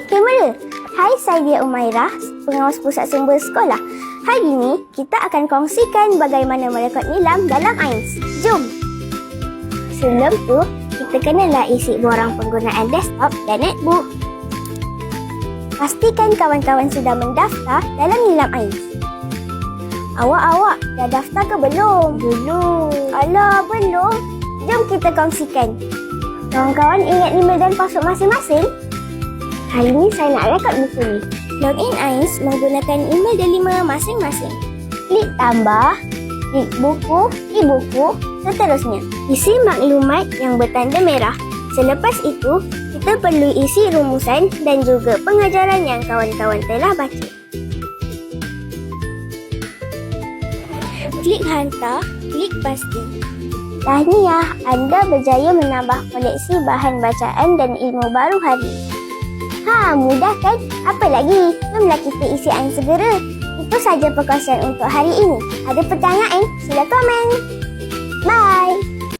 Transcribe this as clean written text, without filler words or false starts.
Kamera. Hai, saya Dia Umairah, pengawas pusat sumber sekolah. Hari ini, kita akan kongsikan bagaimana melekot nilam dalam AINS. Jom! Sebelum tu, kita kenalah isi borang penggunaan desktop dan netbook. Pastikan kawan-kawan sudah mendaftar dalam nilam AINS. Awak dah daftar ke belum? Belum. Alah, belum? Jom kita kongsikan. Kawan-kawan ingat email dan password masing-masing? Hari ini saya nak rekod buku ni. Login AINS menggunakan email delima masing-masing. Klik tambah, klik buku, e-buku, seterusnya. Isi maklumat yang bertanda merah. Selepas itu, kita perlu isi rumusan dan juga pengajaran yang kawan-kawan telah baca. Klik hantar, klik pasti. Tahniah, anda berjaya menambah koleksi bahan bacaan dan ilmu baru hari. Mudah kan? Apa lagi? Jomlah kita isi AINS segera. Itu saja perkongsian untuk hari ini. Ada pertanyaan? Sila komen. Bye!